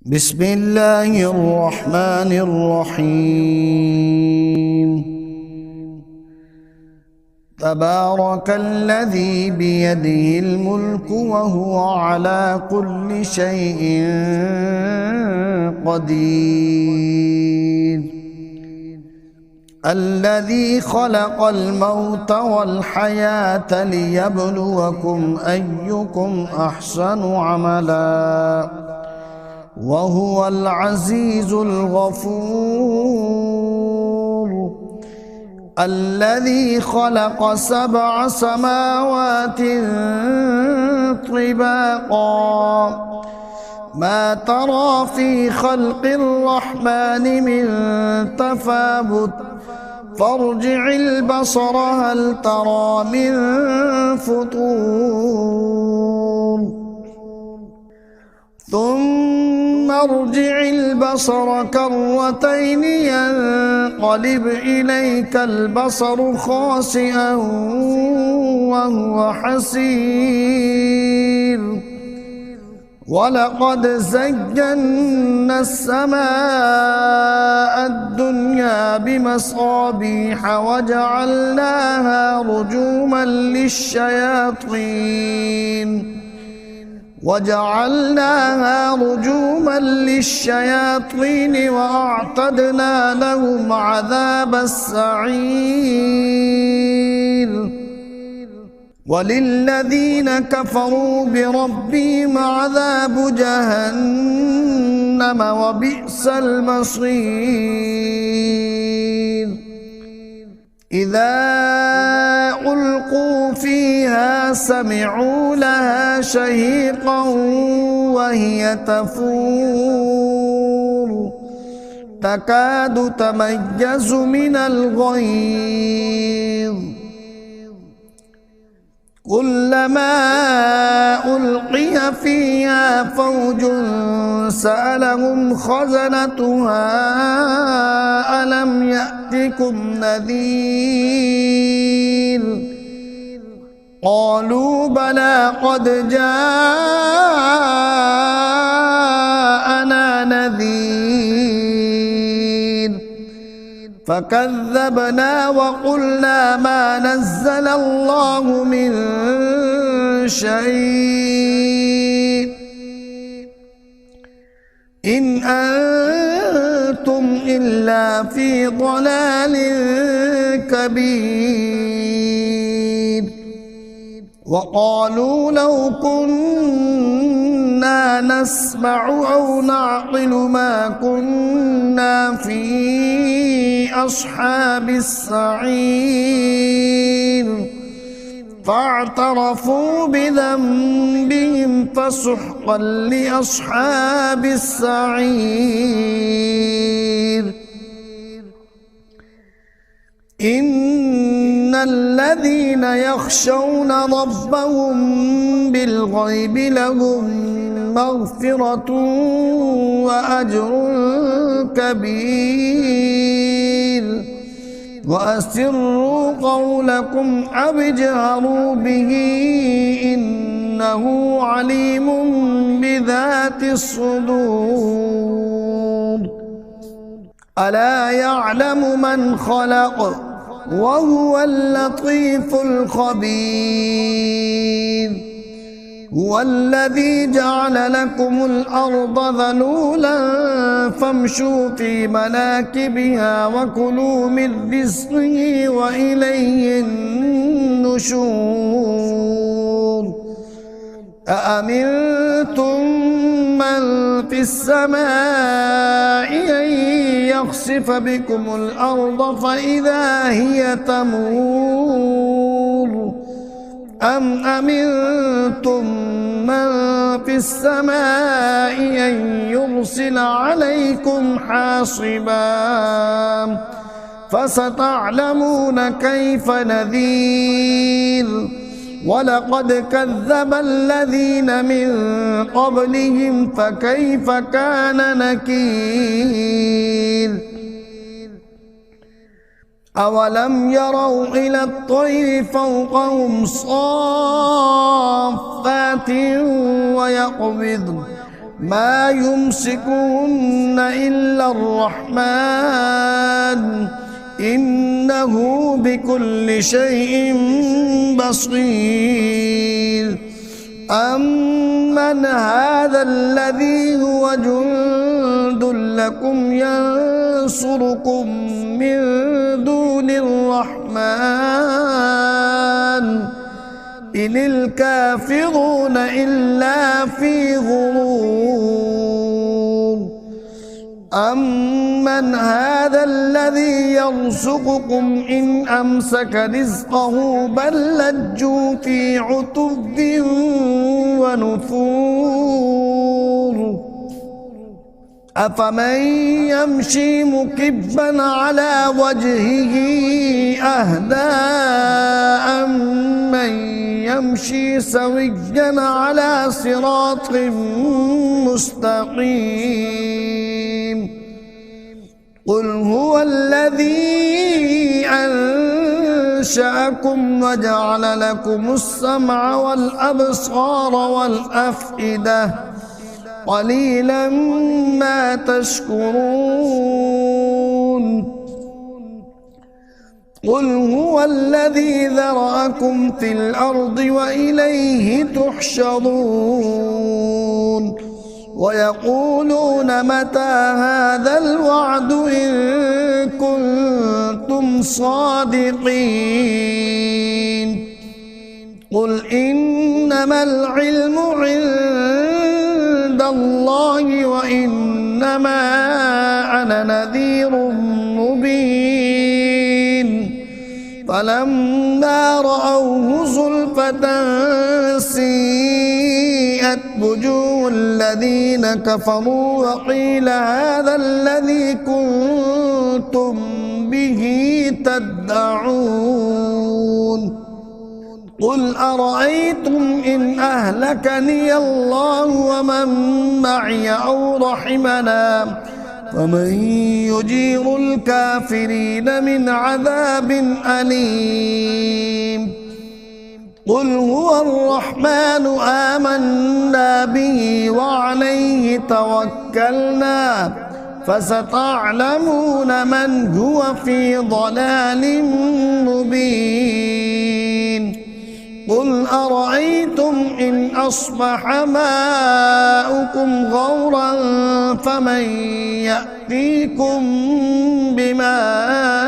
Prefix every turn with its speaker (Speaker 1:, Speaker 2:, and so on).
Speaker 1: بسم الله الرحمن الرحيم. تبارك الذي بيده الملك وهو على كل شيء قدير. الذي خلق الموت والحياة ليبلوكم أيكم أحسن عملا وهو العزيز الغفور. الذي خلق 7 سماوات طباقا ما ترى في خلق الرحمن من تفاوت فارجع البصر هل ترى من فطور ثم ارجع البصر كرتين ينقلب إليك البصر خاسئا وهو حسير. ولقد زينا السماء الدنيا بمصابيح وجعلناها رجوما للشياطين وأعتدنا لهم عذاب السعير. وللذين كفروا بربهم عذاب جهنم وبئس المصير. إذا ألقوا فيها سمعوا لها شهيقا وهي تفور تكاد تميز من الغيظ. كلما ألقي فيها فوج سألهم خزنتها ألم يأتكم نذير قالوا بلى قد جاءنا نذير فكذبنا وقلنا ما نزل الله من شيء إن أنتم إلا في ضلال كبير. وقالوا لو كنا نسمع أو نعقل ما كنا في أصحاب السعير فاعترفوا بذنبهم فسحقا لأصحاب السعير. إن الذين يخشون ربهم بالغيب لهم مغفرة وأجر كبير. وأسروا قولكم أو اجهروا به إنه عليم بذات الصدور. ألا يعلم من خلق وهو اللطيف الخبير. هو الذي جعل لكم الأرض ذلولا فامشوا في مناكبها وكلوا من رزقه وإليه النشور. أأمنتم من في السماء أن يخسف بكم الأرض فإذا هي تمور أم أمنتم من في السماء أن يرسل عليكم حاصبا فستعلمون كيف نذير. ولقد كذب الذين من قبلهم فكيف كان نكير. أولم يروا إلى الطير فوقهم صافات ما يمسكهن إلا الرحمن إنه بكل شيء بصير. أمن هذا الذي هو جند لكم ينصركم من دون الرحمن إن الكافرون إلا في غرور. أمن هذا الذي يرزقكم إن أمسك رزقه بل لجوا في عتو ونفور. أفمن يمشي مكبا على وجهه أهدى أمن يمشي سويا على صراط مستقيم. قل هو الذي أنشأكم وجعل لكم السمع والأبصار والأفئدة قليلا ما تشكرون. قل هو الذي ذرأكم في الأرض وإليه تحشرون. ويقولون متى هذا الوعد إن كنتم صادقين. قل إنما العلم عند الله وإنما أنا نذير مبين. فلما رأوه زلفة سيئت وجوه الذين كفروا وقيل هذا الذي كنتم به تدعون. قل أرأيتم إن أهلكني الله ومن معي أو رحمنا ومن يجير الكافرين من عذاب أليم. قل هو الرحمن آمنا به وعليه توكلنا فستعلمون من هو في ضلال مبين. قل أرأيتم إن أصبح ماؤكم غورا فمن يأتيكم بماء